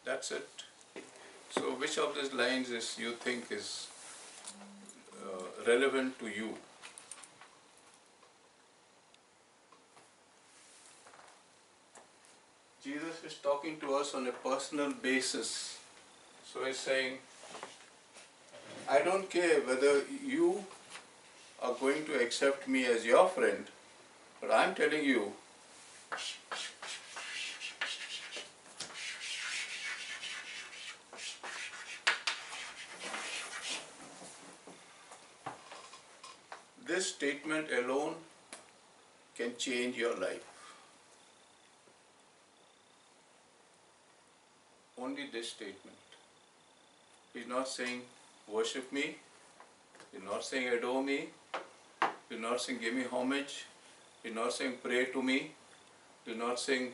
That's it. So which of these lines is you think is relevant to you? Jesus is talking to us on a personal basis. So he's saying, I don't care whether you are going to accept me as your friend, but I'm telling you, this statement alone can change your life. Only this statement. He's not saying worship me, he's not saying adore me, he's not saying give me homage, he's not saying pray to me, he's not saying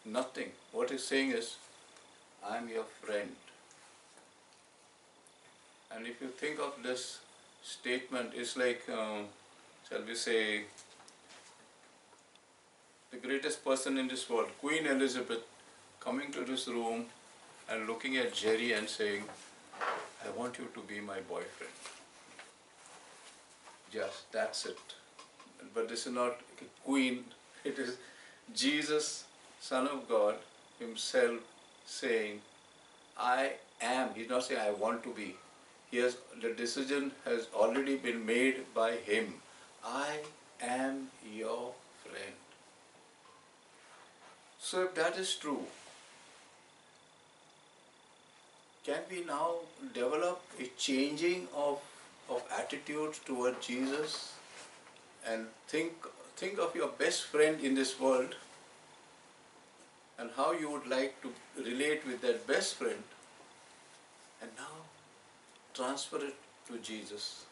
nothing. What he's saying is, I'm your friend. And if you think of this statement, it's like, shall we say, the greatest person in this world, Queen Elizabeth, coming to this room and looking at Jerry and saying, I want you to be my boyfriend. Just, that's it. But this is not a queen, it is Jesus, Son of God, himself saying, I am. He's not saying I want to be. The decision has already been made by him. I am your friend. So if that is true, can we now develop a changing of attitudes toward Jesus and think of your best friend in this world and how you would like to relate with that best friend, and now transfer it to Jesus.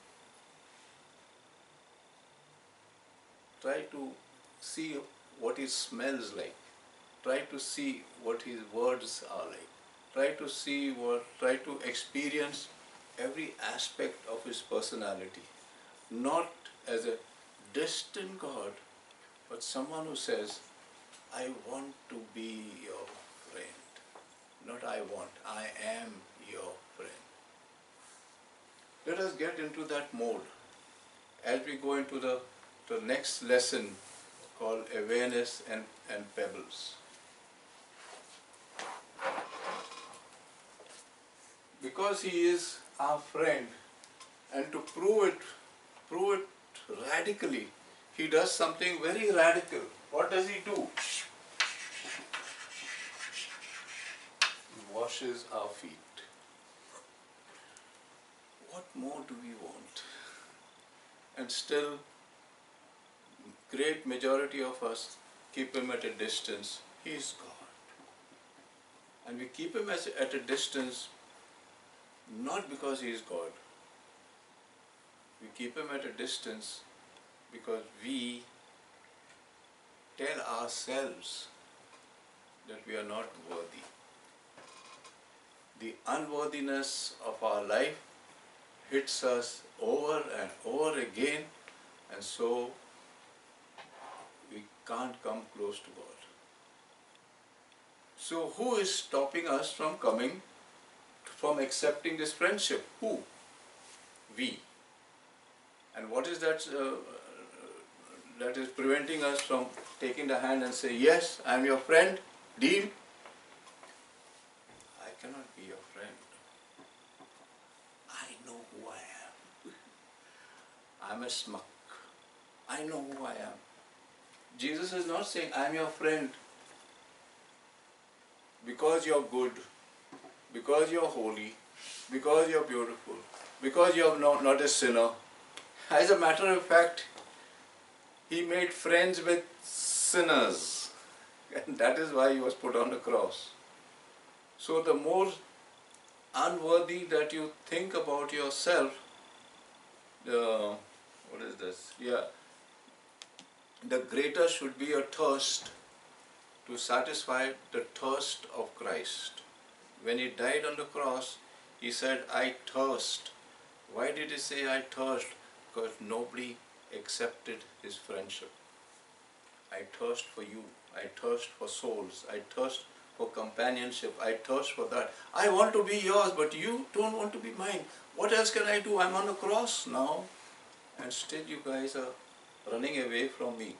Try to see what he smells like. Try to see what his words are like. Try to experience every aspect of his personality. Not as a distant God, but someone who says, I want to be your friend. Not I want, I am your friend. Let us get into that mode as we go into the next lesson called Awareness and Pebbles. Because he is our friend, and to prove it radically, he does something very radical. What does he do? He washes our feet. What more do we want? And still, great majority of us keep him at a distance. He is God. And we keep him at a distance not because he is God. We keep him at a distance because we tell ourselves that we are not worthy. The unworthiness of our life hits us over and over again, and so we can't come close to God. So who is stopping us from accepting this friendship? Who? We. And what is that that is preventing us from taking the hand and say, yes, I am your friend, deal? I cannot be your friend. I know who I am. I'm a smuck. I know who I am. Jesus is not saying, I am your friend because you're good, because you're holy, because you're beautiful, because you're not a sinner. As a matter of fact, he made friends with sinners, and that is why he was put on the cross. So the more unworthy that you think about yourself, the greater should be your thirst to satisfy the thirst of Christ. When he died on the cross, he said, I thirst. Why did he say I thirst? Because nobody accepted his friendship. I thirst for you. I thirst for souls. I thirst for companionship. I thirst for that. I want to be yours, but you don't want to be mine. What else can I do? I'm on a cross now, and still you guys are running away from me.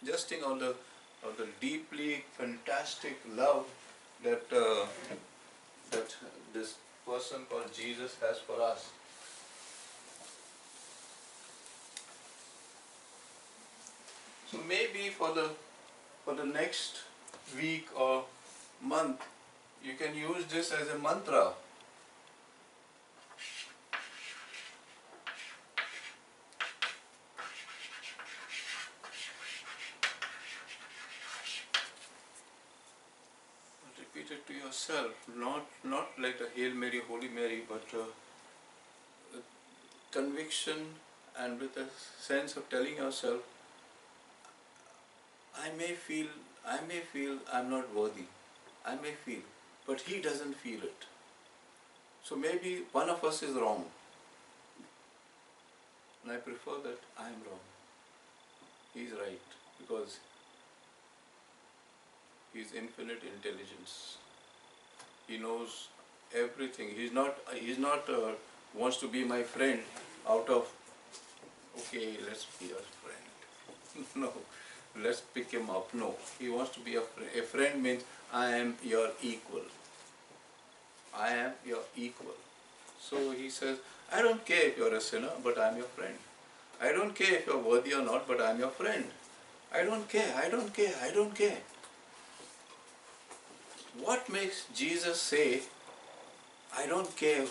Just think of the deeply fantastic love that that this person called Jesus has for us. So maybe for the next week or month, you can use this as a mantra. Repeat it to yourself, not like a Hail Mary, Holy Mary, but conviction and with a sense of telling yourself, I may feel I'm not worthy. I may feel, but he doesn't feel it. So maybe one of us is wrong. And I prefer that I am wrong. He's right, because he's infinite intelligence. He knows everything. He's not wants to be my friend out of, okay, let's be a friend. No, let's pick him up. No, he wants to be a friend. A friend means I am your equal. I am your equal. So he says, I don't care if you're a sinner, but I'm your friend. I don't care if you're worthy or not, but I'm your friend. I don't care, I don't care, I don't care. What makes Jesus say, I don't care?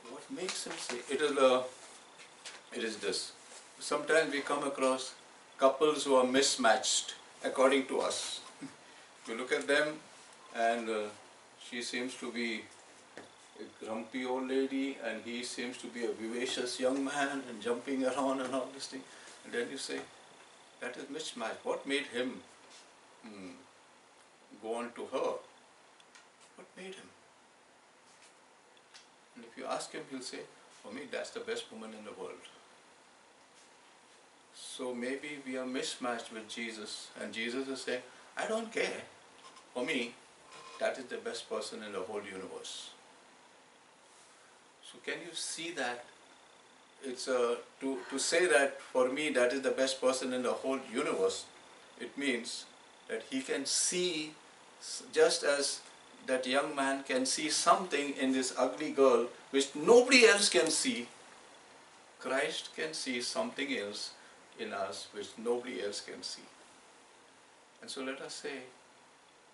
What makes him say? It is this. Sometimes we come across couples who are mismatched according to us. You look at them and she seems to be a grumpy old lady and he seems to be a vivacious young man and jumping around and all this thing. And then you say, that is mismatched. What made him go on to her? What made him? And if you ask him, he'll say, for me, that's the best woman in the world. So maybe we are mismatched with Jesus, and Jesus is saying, I don't care. For me, that is the best person in the whole universe. So can you see that? It's to say that for me that is the best person in the whole universe, it means that he can see, just as that young man can see something in this ugly girl which nobody else can see, Christ can see something else in us which nobody else can see. And so let us say,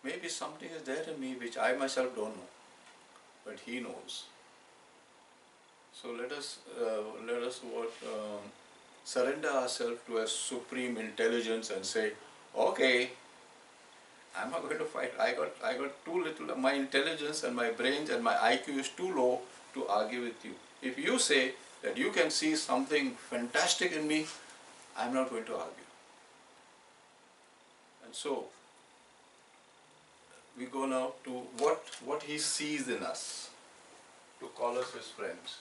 maybe something is there in me which I myself don't know, but he knows. So let us surrender ourselves to a supreme intelligence and say, okay, I'm not going to fight. I got too little. My intelligence and my brains and my IQ is too low to argue with you. If you say that you can see something fantastic in me, I'm not going to argue. And so we go now to what he sees in us to call us his friends.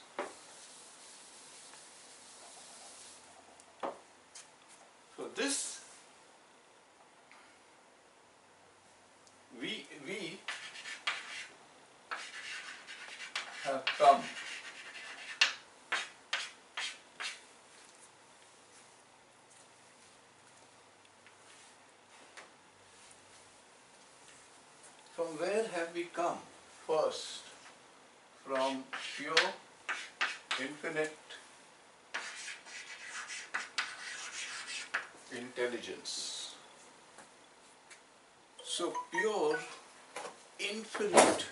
So this, we have come from where have we come? First, from pure, infinite intelligence. So pure, infinite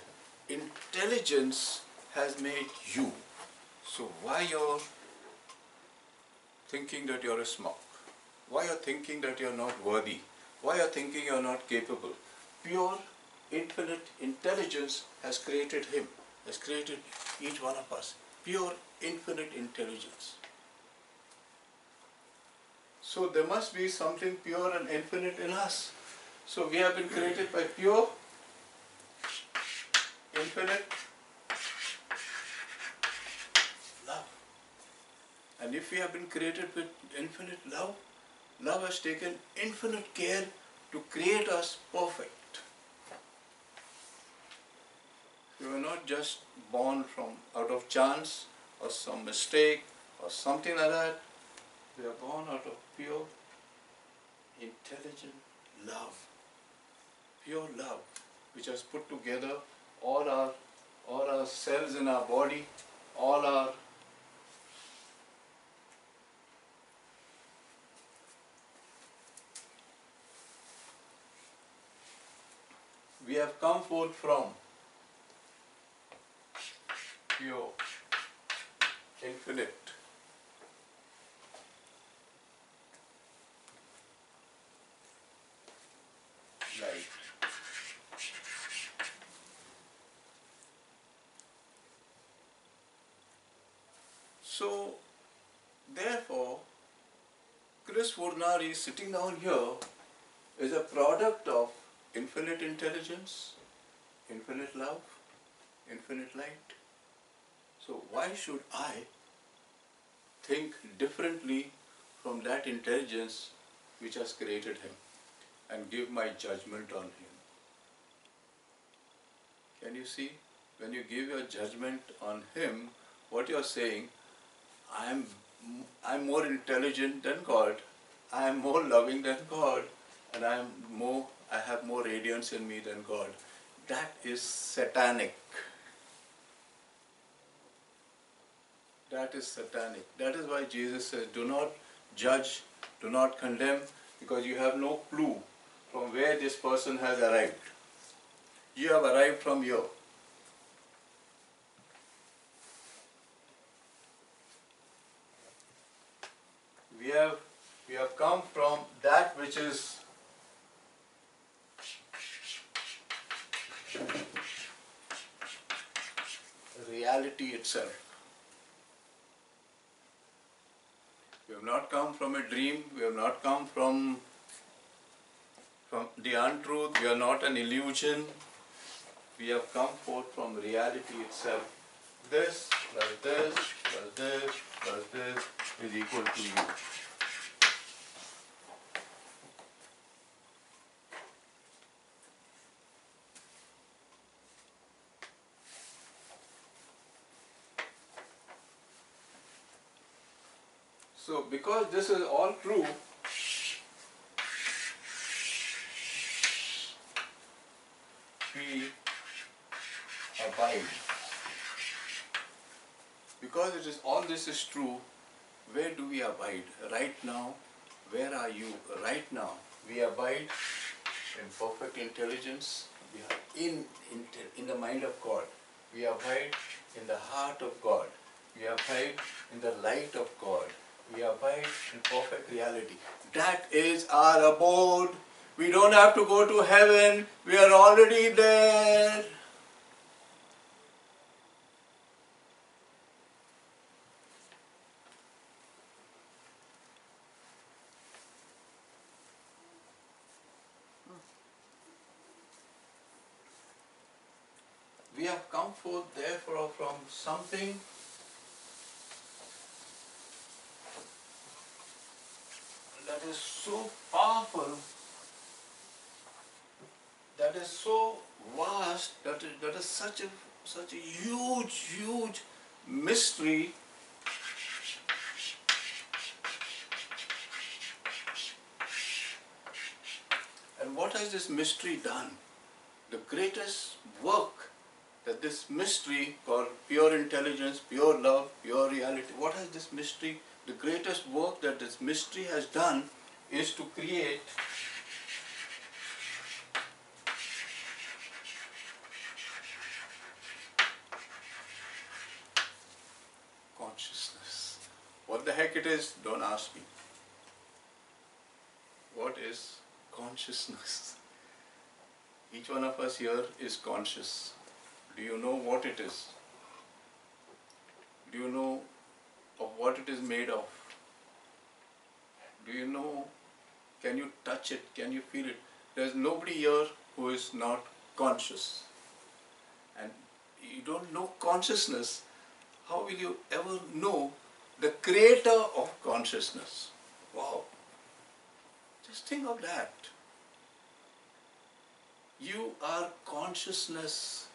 intelligence has made you. So why you're thinking that you're a smug? Why you're thinking that you're not worthy? Why you're thinking you're not capable? Pure, infinite intelligence has created him, has created each one of us. Pure, infinite intelligence. So there must be something pure and infinite in us. So we have been created by pure, infinite love. And if we have been created with infinite love, Love has taken infinite care to create us perfect. We were not just born from out of chance or some mistake or something like that. We are born out of pure, intelligent love. Pure love, which has put together all our cells in our body, all our we have come forth from pure, infinite light. So, therefore, Chris Furnari sitting down here is a product of infinite intelligence, infinite love, infinite light. So why should I think differently from that intelligence which has created him and give my judgment on him? Can you see? When you give your judgment on him, what you are saying, I'm more intelligent than God, I am more loving than God, and I have more radiance in me than God. That is satanic. That is satanic. That is why Jesus says, do not judge, do not condemn, because you have no clue from where this person has arrived. You have arrived from here. We have come from that which is reality itself. We have not come from a dream, we have not come from the untruth, we are not an illusion. We have come forth from reality itself. This plus this plus this plus this is equal to you. So because this is all true, we abide. Because all this is true, where do we abide? Right now, where are you right now? We abide in perfect intelligence. We are in the mind of God. We abide in the heart of God. We abide in the light of God. We abide in perfect reality. That is our abode. We don't have to go to heaven. We are already there. We have come forth therefore from something that is so powerful, that is so vast, that is such a huge mystery. And what has this mystery done? The greatest work that this mystery called pure intelligence, pure love, pure reality, what has this mystery, the greatest work that this mystery has done is to create consciousness. What the heck it is, don't ask me. What is consciousness? Each one of us here is conscious. Do you know what it is? Do you know of what it is made of? Do you know, can you touch it? Can you feel it? There's nobody here who is not conscious. And you don't know consciousness, how will you ever know the creator of consciousness? Wow. Just think of that. You are consciousness.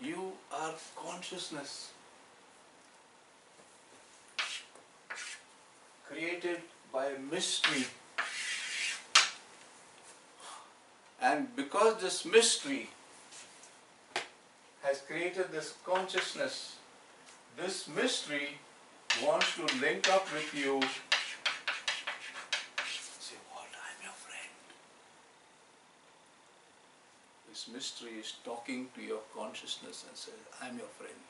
You are consciousness. Created by a mystery. And because this mystery has created this consciousness, this mystery wants to link up with you. Say, what? I'm your friend. This mystery is talking to your consciousness and says, I'm your friend.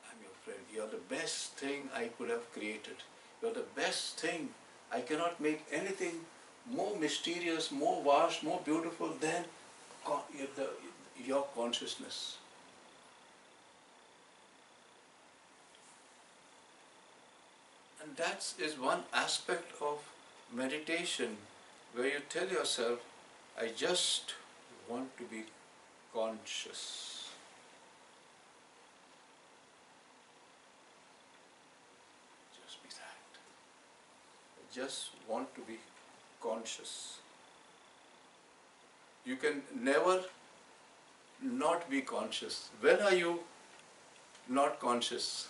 I'm your friend. You're the best thing I could have created. You're the best thing. I cannot make anything more mysterious, more vast, more beautiful than your consciousness. And that is one aspect of meditation where you tell yourself, I just want to be conscious. Just be that. I just want to be conscious. You can never not be conscious. When are you not conscious?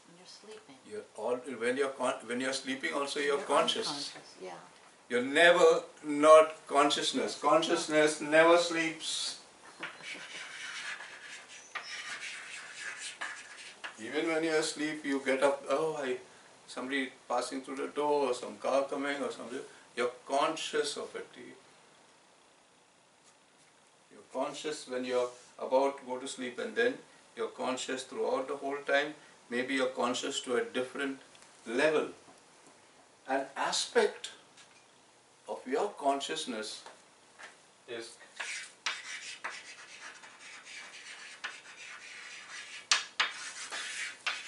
When you're sleeping. When you're sleeping also you're conscious. Yeah. You're never not consciousness. Consciousness never sleeps. Even when you're asleep, you get up, somebody passing through the door or some car coming or something. You're conscious of it. You're conscious when you're about to go to sleep, and then you're conscious throughout the whole time. Maybe you're conscious to a different level. An aspect of your consciousness is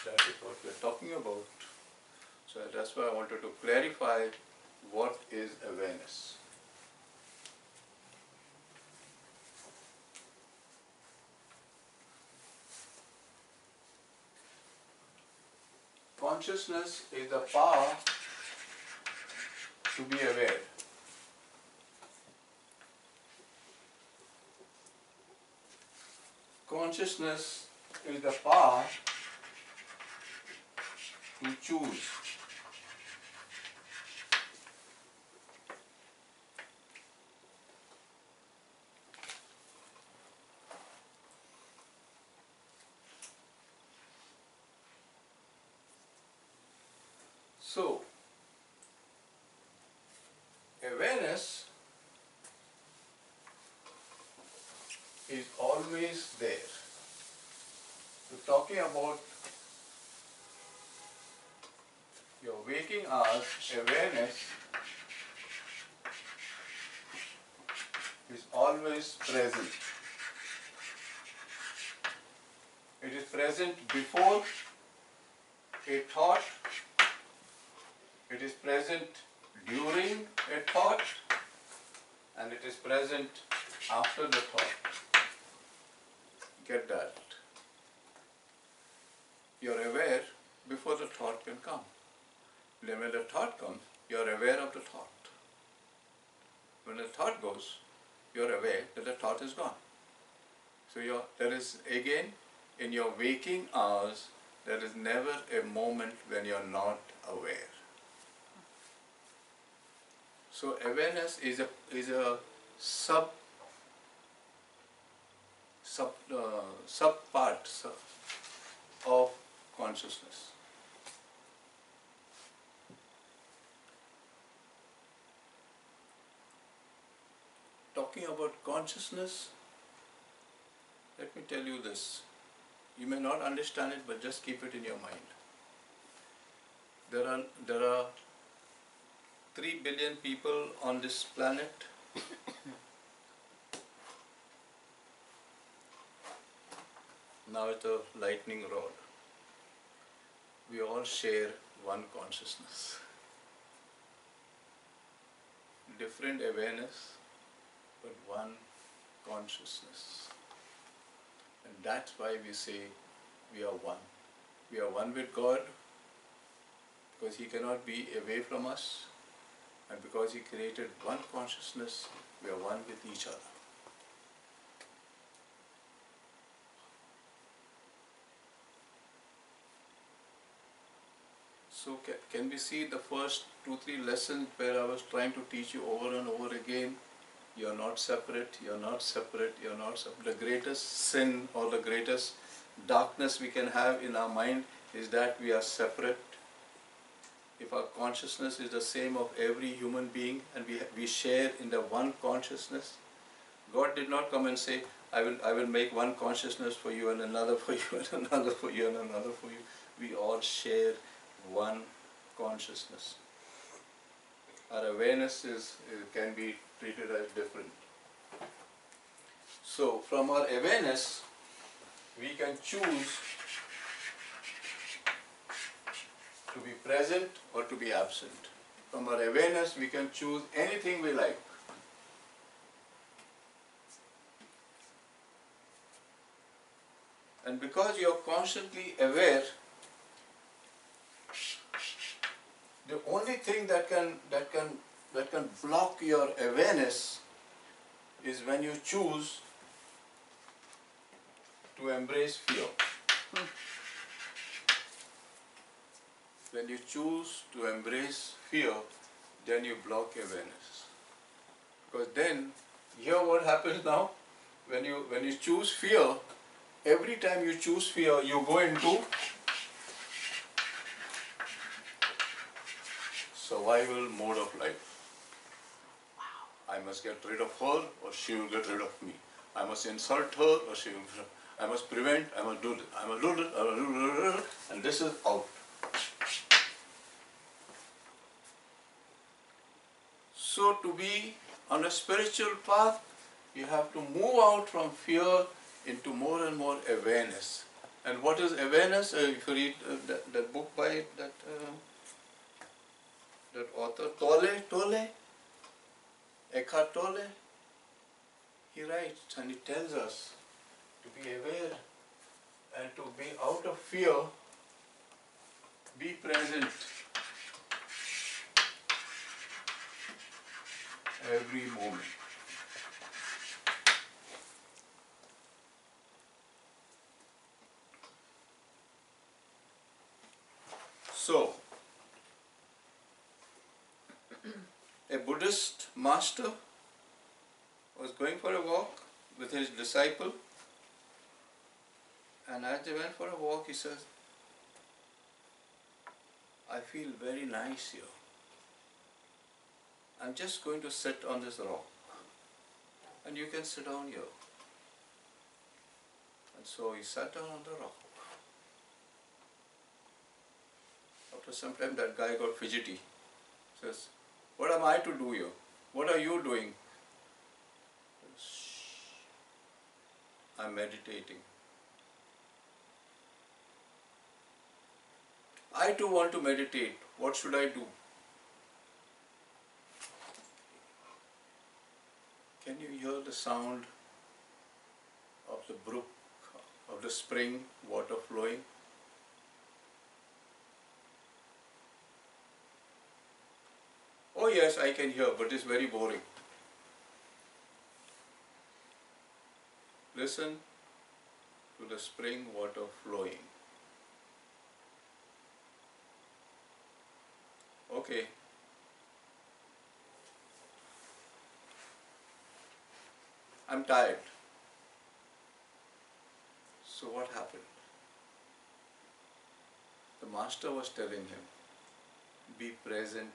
that is what we're talking about. So that's why I wanted to clarify what is awareness. Consciousness is the power to be aware. Consciousness is the power to choose. So, awareness is always there. So talking about your waking hours, awareness is always present. It is present before a thought, it is present during a thought, and it is present after the thought. Get that? You're aware before the thought can come. Then when the thought comes, you're aware of the thought. When the thought goes, you're aware that the thought is gone. So there is again, in your waking hours, there is never a moment when you're not aware. So awareness is a sub part of consciousness. Talking about consciousness, let me tell you this. You may not understand it, but just keep it in your mind. There are 3 billion people on this planet. Now it's a lightning rod. We all share one consciousness. Different awareness, but one consciousness. And that's why we say we are one. We are one with God, because He cannot be away from us, and because He created one consciousness, we are one with each other. So can we see the first 2-3 lessons where I was trying to teach you over and over again? You are not separate, you are not separate, you are not separate. The greatest sin or the greatest darkness we can have in our mind is that we are separate. If our consciousness is the same of every human being and we share in the one consciousness, God did not come and say, I will make one consciousness for you and another for you and another for you and another for you. We all share one consciousness. Our awareness can be treated as different. So from our awareness, we can choose to be present or to be absent. From our awareness, we can choose anything we like. And because you are constantly aware, the only thing that can block your awareness is when you choose to embrace fear. When you choose to embrace fear, then you block awareness. Because then, here what happens now, when you choose fear, every time you choose fear, you go into survival mode of life. I must get rid of her or she will get rid of me. I must insult her or she will. I must prevent, I must do this, I must do this, I must do this, and this is out. So to be on a spiritual path, you have to move out from fear into more and more awareness. And what is awareness? If you read that book by that author, Eckhart Tolle, he writes and he tells us to be aware and to be out of fear, be present every moment. So, a Buddhist master was going for a walk with his disciple, and as they went for a walk, he says, I feel very nice here. I'm just going to sit on this rock, and you can sit down here. And so he sat down on the rock. After some time, that guy got fidgety. Says, what am I to do here? What are you doing? Shh. I'm meditating. I too want to meditate. What should I do? Can you hear the sound of the brook, of the spring, water flowing? Oh yes, I can hear, but it's very boring. Listen to the spring water flowing. Okay. I'm tired. So what happened? The master was telling him, be present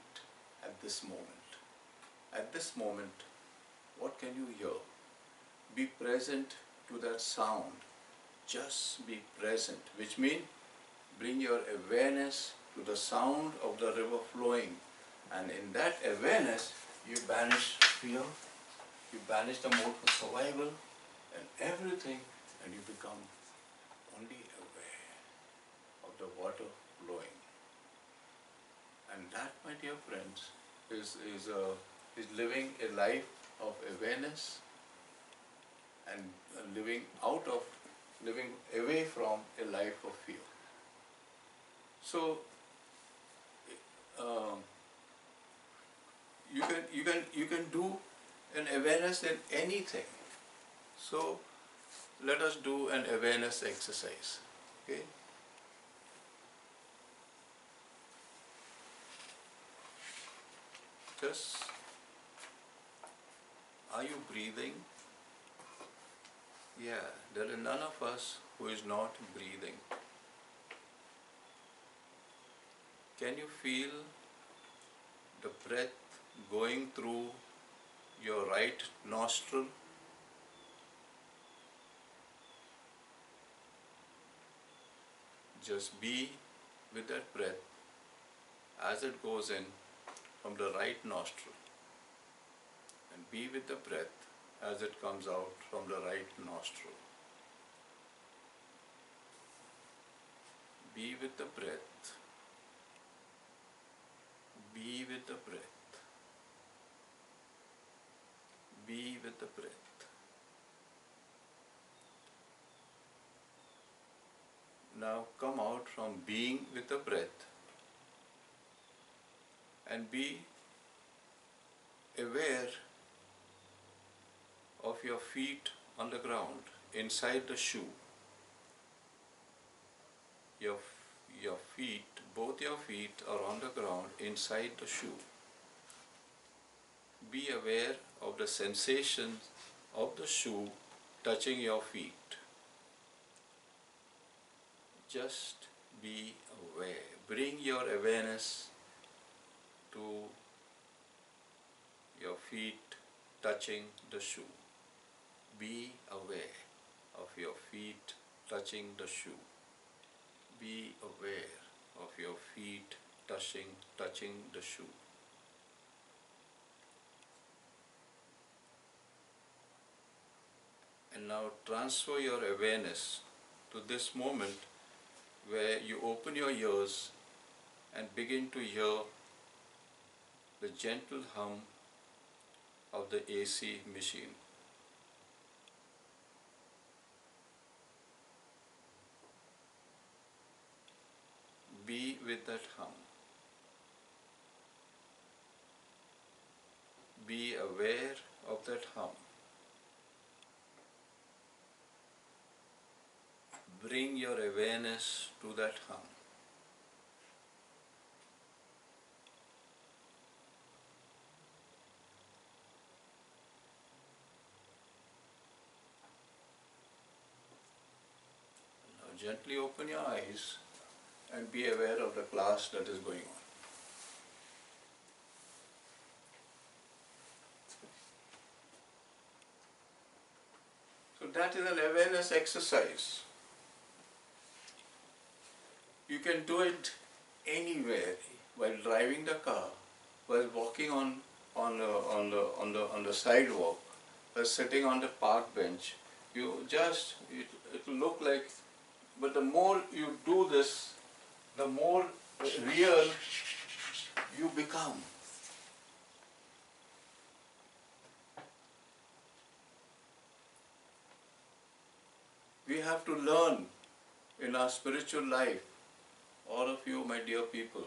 at this moment. At this moment, what can you hear? Be present to that sound. Just be present, which means bring your awareness to the sound of the river flowing. And in that awareness, you banish fear, you banish the mode for survival and everything, and you become only aware of the water flowing. And that, my dear friends, is living a life of awareness and living away from a life of fear. So, you can do an awareness in anything. So let us do an awareness exercise. Okay? Just, are you breathing? Yeah, there is none of us who is not breathing. Can you feel the breath going through your right nostril? Just be with that breath as it goes in from the right nostril, and be with the breath as it comes out from the right nostril. Be with the breath. Be with the breath. Be with the breath. Now come out from being with the breath and be aware of your feet on the ground, inside the shoe. Your feet, both your feet are on the ground inside the shoe. Be aware of the sensation of the shoe touching your feet. Just be aware. Bring your awareness to your feet touching the shoe. Be aware of your feet touching the shoe. Be aware of your feet touching the shoe. And now transfer your awareness to this moment where you open your ears and begin to hear the gentle hum of the AC machine. Be with that hum. Be aware of that hum. Bring your awareness to that hum. Now gently open your eyes and be aware of the class that is going on. So that is an awareness exercise. You can do it anywhere, while driving the car, while walking on the sidewalk, while sitting on the park bench. It will look like, but the more you do this, the more real you become. We have to learn in our spiritual life, all of you, my dear people.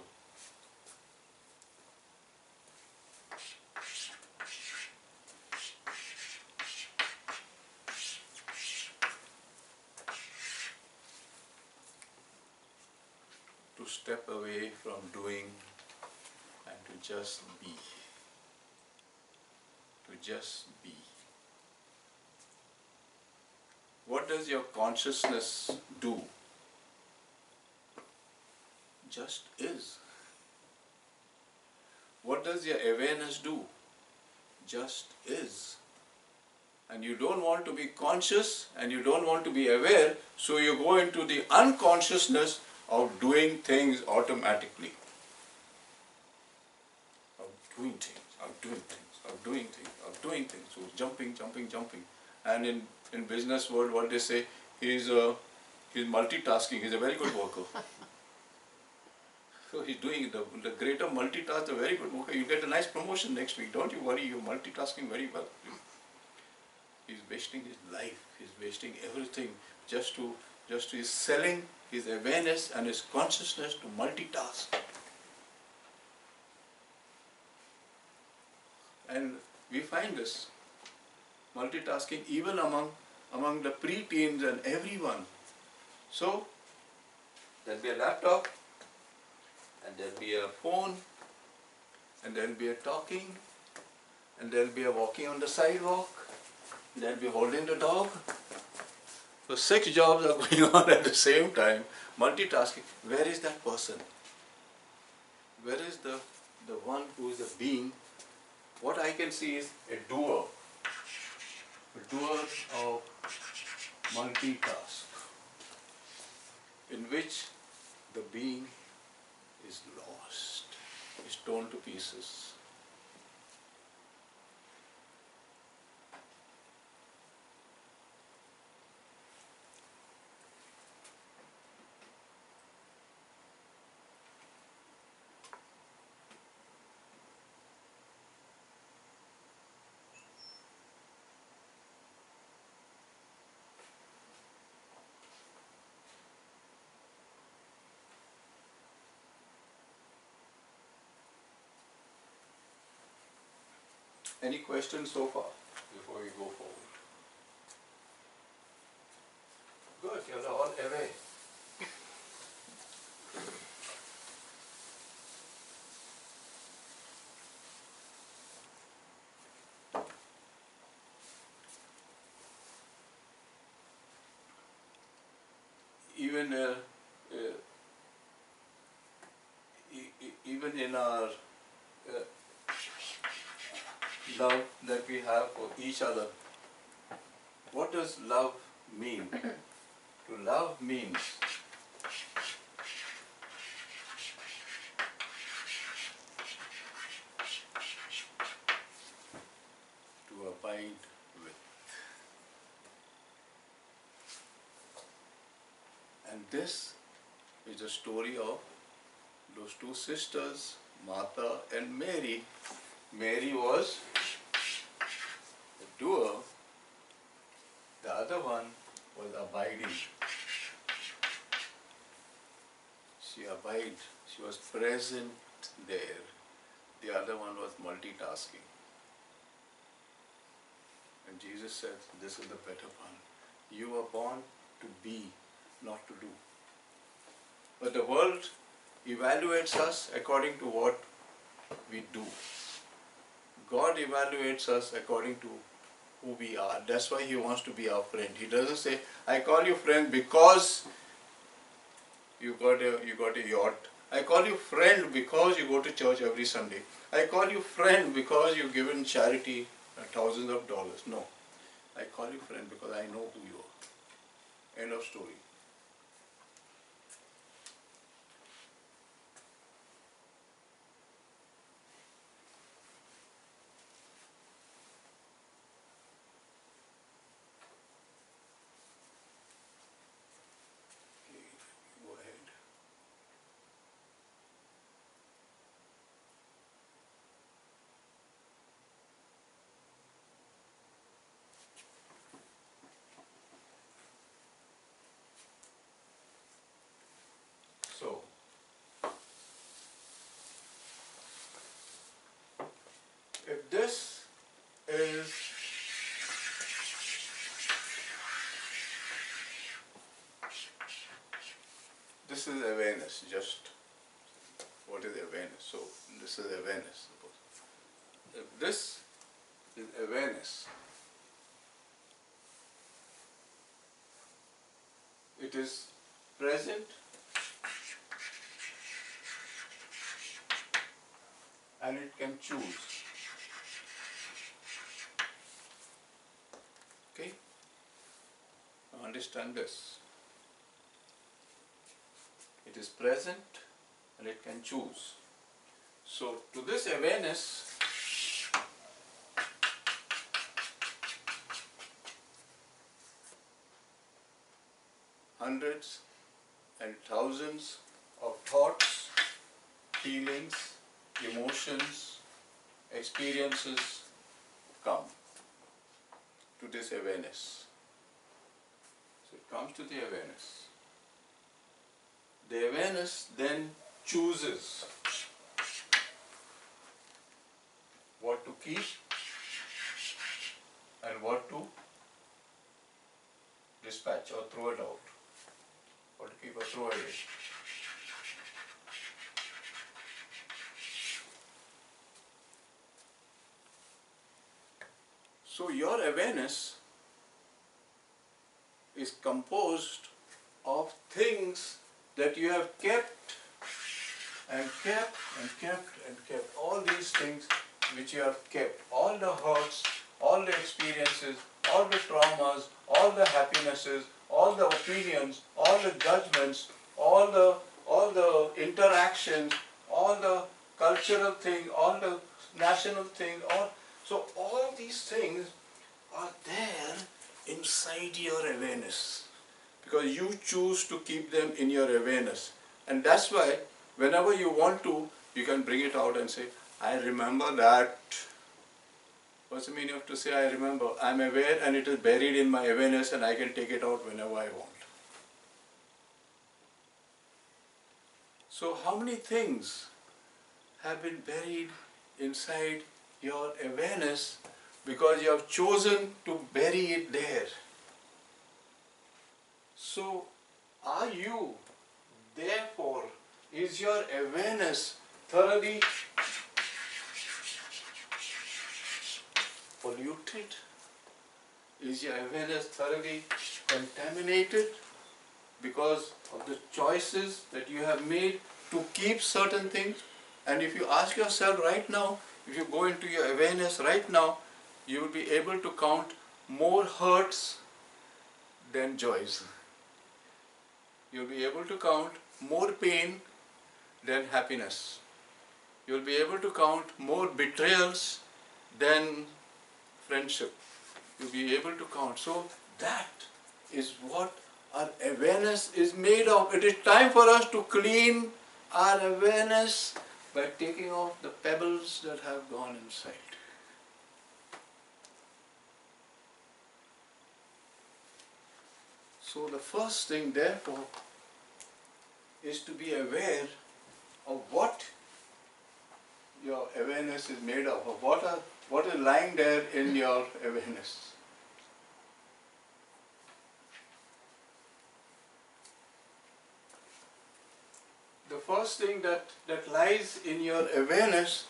To step away from doing and to just be. To just be. What does your consciousness do? Just is. What does your awareness do? Just is. And you don't want to be conscious and you don't want to be aware, so you go into the unconsciousness of doing things automatically. Of doing things. So jumping. And in business world, what they say, he's multitasking, he's a very good worker. So he's doing the greater multitask, a very good worker. You get a nice promotion next week. Don't you worry, you're multitasking very well. He's wasting his life, he's wasting everything just he's selling his awareness and his consciousness to multitask. And we find this multitasking even among the pre-teens and everyone. So there'll be a laptop, and there'll be a phone, and there'll be a talking, and there'll be a walking on the sidewalk, there'll be holding the dog. So 6 jobs are going on at the same time, multitasking. Where is that person? Where is the one who is a being? What I can see is a doer of multitask, in which the being is lost, is torn to pieces. Any questions so far before we go forward? Good, you're all away. Even even in our love that we have for each other, what does love mean? To love means to abide with. And this is the story of those 2 sisters, Martha and Mary. Mary was the doer, the other one was abiding. She abided, she was present there. The other one was multitasking. And Jesus said, this is the better one. You were born to be, not to do. But the world evaluates us according to what we do. God evaluates us according to who we are. That's why He wants to be our friend. He doesn't say, I call you friend because you got a yacht. I call you friend because you go to church every Sunday. I call you friend because you've given charity thousands of dollars. No. I call you friend because I know who you are. End of story. Okay, go ahead. So, if this is awareness, just what is awareness? So, this is awareness. Suppose. If this is awareness, it is present and it can choose. Okay? Now understand this. It is present and it can choose. So, to this awareness, hundreds and thousands of thoughts, feelings, emotions, experiences come to this awareness. So it comes to the awareness. The awareness then chooses what to keep throw it out, or to keep or throw away. So your awareness is composed of things that you have kept and kept and kept and kept. All these things which you have kept, all the hurts, all the experiences, all the traumas, all the happinesses, all the opinions, all the judgments, all the interactions, all the cultural thing, all the national thing, so all these things are there inside your awareness because you choose to keep them in your awareness. And that's why whenever you want to, you can bring it out and say, I remember that. What's the meaning of to say I remember? I'm aware and it is buried in my awareness and I can take it out whenever I want. So how many things have been buried inside your awareness because you have chosen to bury it there? So are you, therefore, is your awareness thoroughly polluted? Is your awareness thoroughly contaminated because of the choices that you have made to keep certain things? And if you ask yourself right now, if you go into your awareness right now, you will be able to count more hurts than joys. You will be able to count more pain than happiness. You will be able to count more betrayals than friendship. You'll be able to count. So that is what our awareness is made of. It is time for us to clean our awareness by taking off the pebbles that have gone inside. So the first thing, therefore, is to be aware of what your awareness is made of what is lying there in your awareness. The first thing that lies in your awareness,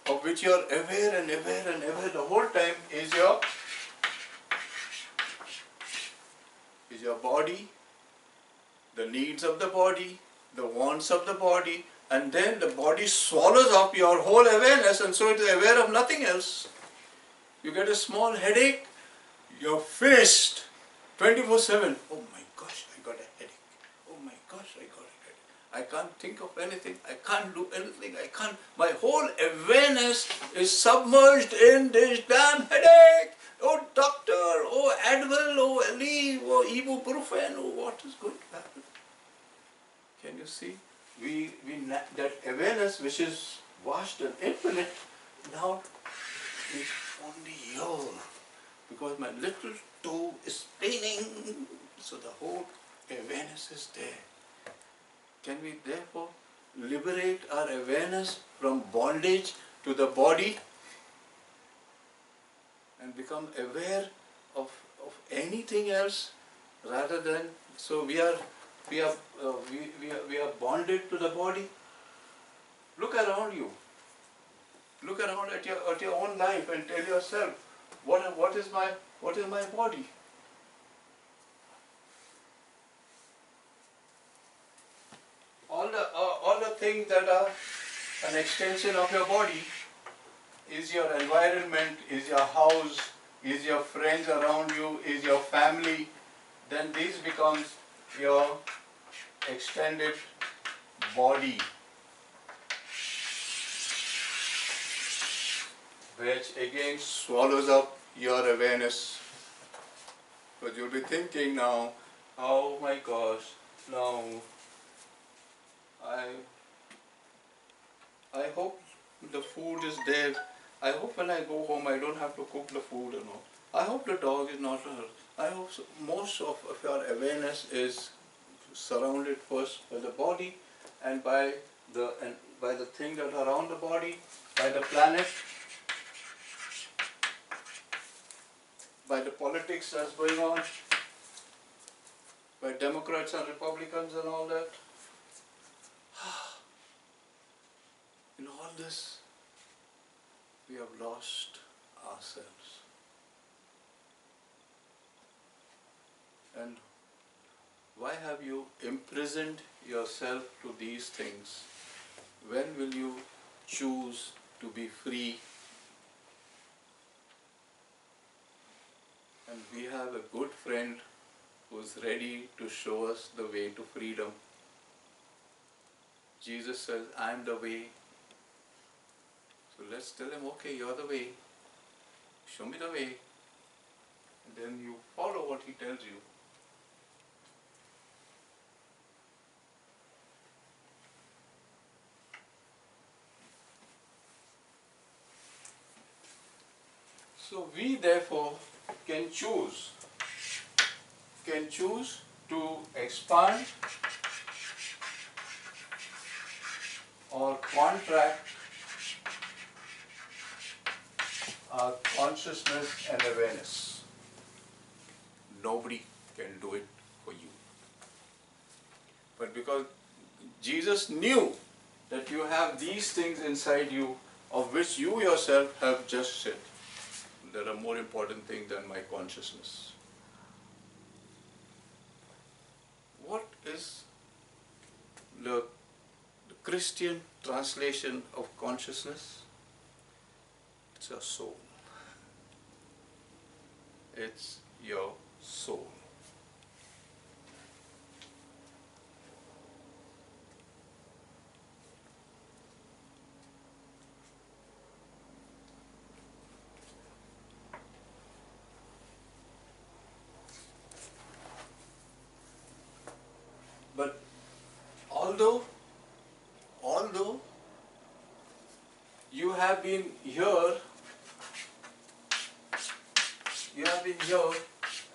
of which you are aware and aware and aware the whole time, is your body, the needs of the body, the wants of the body, and then the body swallows up your whole awareness, and so it is aware of nothing else. You get a small headache, you're finished 24/7. Oh my gosh, I got a headache. Oh my gosh, I got a headache. I can't think of anything. I can't do anything. My whole awareness is submerged in this damn headache. Oh doctor, oh Advil, oh Aleve, oh ibuprofen, oh what is going to happen? Can you see? That awareness which is vast and infinite now is only your, because my little toe is spinning, so the whole awareness is there. Can we therefore liberate our awareness from bondage to the body and become aware of anything else rather than, so we are bonded to the body. Look around you. Look around at your own life and tell yourself, what is my body? All the things that are an extension of your body is your environment, is your house, is your friends around you, is your family. Then this becomes your extended body, which again swallows up your awareness. But you'll be thinking now, oh my gosh, no, I hope the food is there. I hope when I go home I don't have to cook the food or not. I hope the dog is not hurt. I hope so. Most of your awareness is surrounded first by the body and by the thing that are around the body, by the planet, by the politics that's going on, by Democrats and Republicans and all that. In all this, we have lost ourselves. And why have you imprisoned yourself to these things? When will you choose to be free? And we have a good friend who is ready to show us the way to freedom. Jesus says, I am the way. So let's tell him, okay, you're the way. Show me the way. And then you follow what he tells you. So we therefore can choose to expand or contract our consciousness and awareness. Nobody can do it for you. But because Jesus knew that you have these things inside you of which you yourself have just said, there are more important things than my consciousness. What is the Christian translation of consciousness? It's your soul. It's your soul. But although you have been here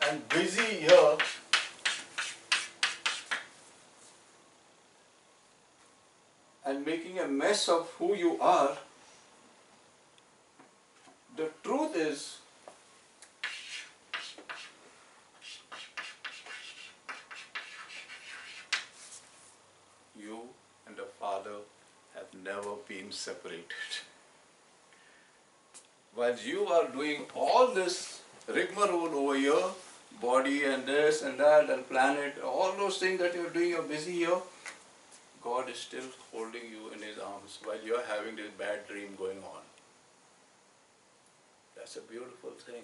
and busy here, and making a mess of who you are, the truth is you and the Father have never been separated. While you are doing all this rigmarole over here, body and this and that and planet, all those things that you're doing, you're busy here, God is still holding you in His arms while you're having this bad dream going on. That's a beautiful thing.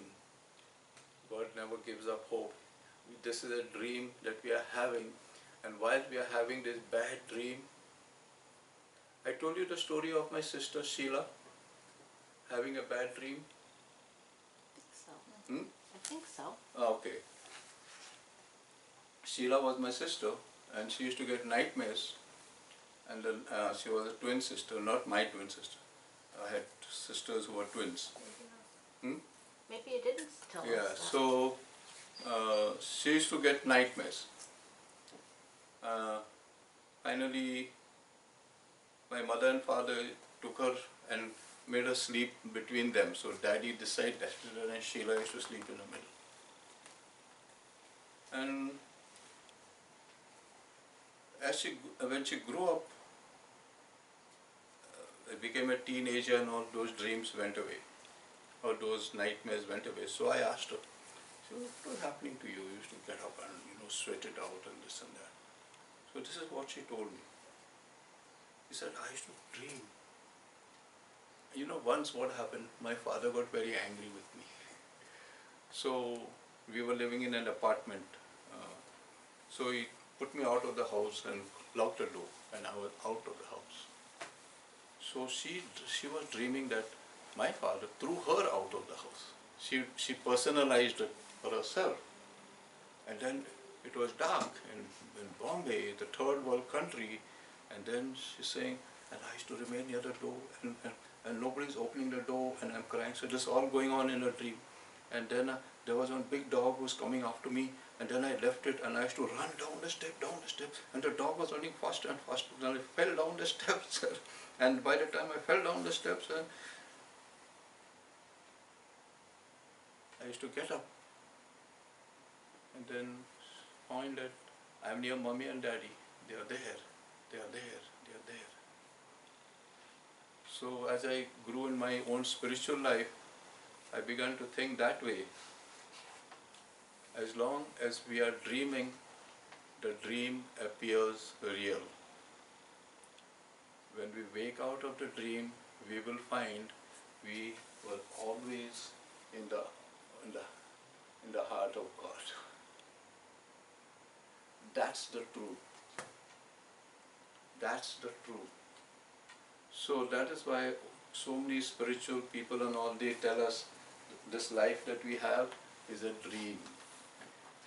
God never gives up hope. This is a dream that we are having, and while we are having this bad dream, I told you the story of my sister Sheila having a bad dream. I think so. I think so. Okay. Sheila was my sister, and she used to get nightmares. And then she was a twin sister, not my twin sister. I had sisters who were twins. Maybe you didn't tell us Yeah, that. so she used to get nightmares. Finally, my mother and father took her and made her sleep between them. So Daddy decided that, and Sheila used to sleep in the middle. And when she grew up, became a teenager, and all those dreams went away, or those nightmares went away. So I asked her, what was happening to you? You used to get up and sweat it out and this and that. So this is what she told me. She said, I used to dream. Once what happened, my father got very angry with me. So we were living in an apartment. So he put me out of the house and locked the door, and I was out of the house. So she was dreaming that my father threw her out of the house. She personalized it for herself. And then it was dark in Bombay, the third world country, and then she's saying, and I used to remain near the door, and nobody's opening the door, and I'm crying. So this is all going on in a dream. And then there was one big dog who was coming after me, and then I left it, and I used to run down the step, and the dog was running faster and faster, and I fell down the steps. And by the time I fell down the steps, I used to get up, and then find that I'm near mommy and daddy. They are there. They are there. They are there. So as I grew in my own spiritual life, I began to think that way. As long as we are dreaming, the dream appears real. When we wake out of the dream, we will find we were always in the in the in the heart of God. That's the truth. That's the truth. So that is why so many spiritual people and all, they tell us this life that we have is a dream.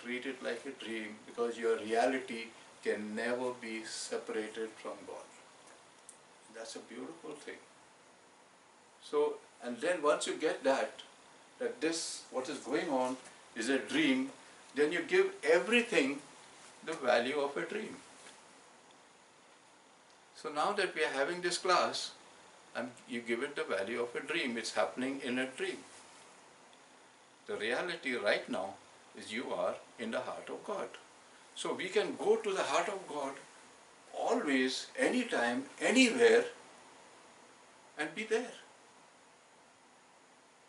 Treat it like a dream, because your reality can never be separated from God. That's a beautiful thing. So, and then once you get that this, what is going on is a dream, then you give everything the value of a dream. So now that we are having this class, you give it the value of a dream. It's happening in a dream. The reality right now is you are in the heart of God. So we can go to the heart of God always, anytime, anywhere, and be there.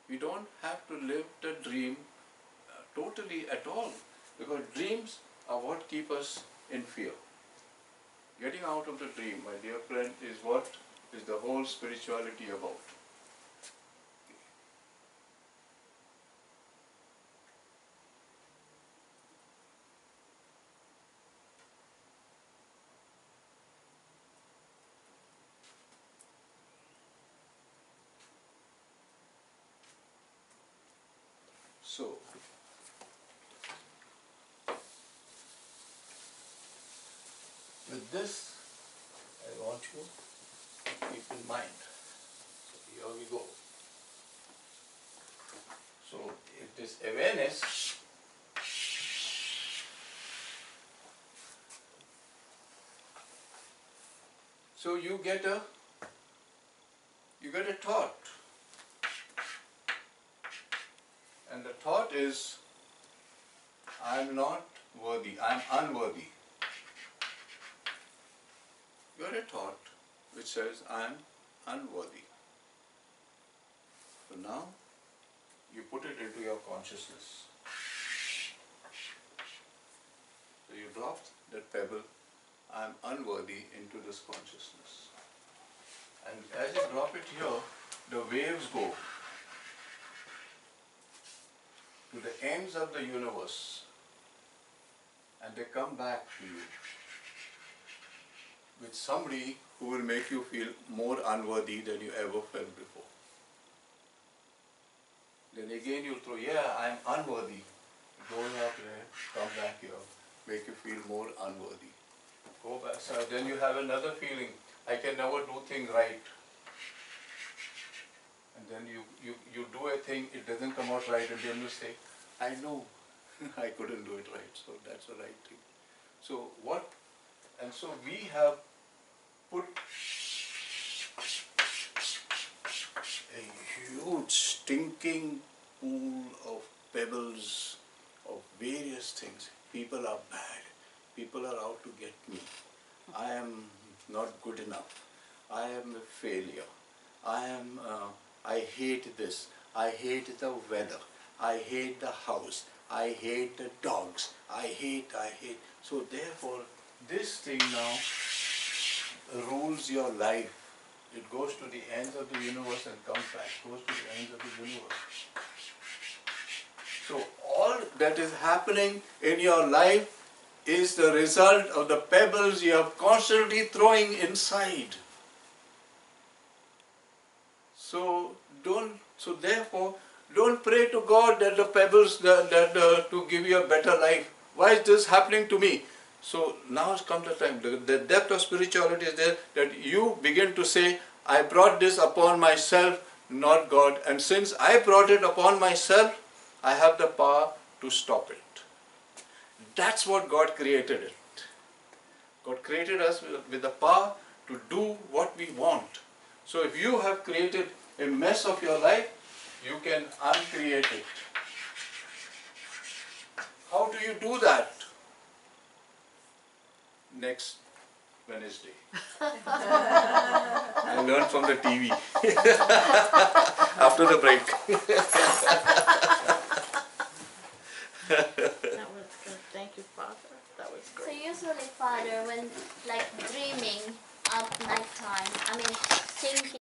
We don't have to live the dream totally at all, because dreams are what keep us in fear. Getting out of the dream, my dear friend, is what is the whole spirituality about. So, with this, I want you to keep in mind. So here we go. So, it is awareness. So you get a thought, and the thought is, I am not worthy, I am unworthy. You got a thought which says, I am unworthy. So now you put it into your consciousness. So you drop that pebble, I am unworthy, into this consciousness. And as you drop it here, the waves go to the ends of the universe, and they come back to you with somebody who will make you feel more unworthy than you ever felt before. Then again you'll throw, yeah, I'm unworthy. Going up there, come back here, make you feel more unworthy. Go back, so then you have another feeling, I can never do things right. And then you do a thing, it doesn't come out right, and then you say, I know, I couldn't do it right, so that's the right thing. So we have put a huge stinking pool of pebbles of various things. People are bad. People are out to get me. I am not good enough. I am a failure. I hate this. I hate the weather. I hate the house. I hate the dogs. I hate. So therefore, this thing now rules your life. It goes to the ends of the universe and comes back. Goes to the ends of the universe. So all that is happening in your life is the result of the pebbles you are constantly throwing inside. So therefore, don't pray to God that the pebbles to give you a better life. Why is this happening to me? So now has come the time. The depth of spirituality is there, that you begin to say, I brought this upon myself, not God. And since I brought it upon myself, I have the power to stop it. That's what God created it. God created us with the power to do what we want. So if you have created a mess of your life, you can uncreate it. How do you do that? next Wednesday. I learned from the TV after the break. That was good. Thank you, Father. That was So great. usually, Father, when like dreaming at night time, I mean thinking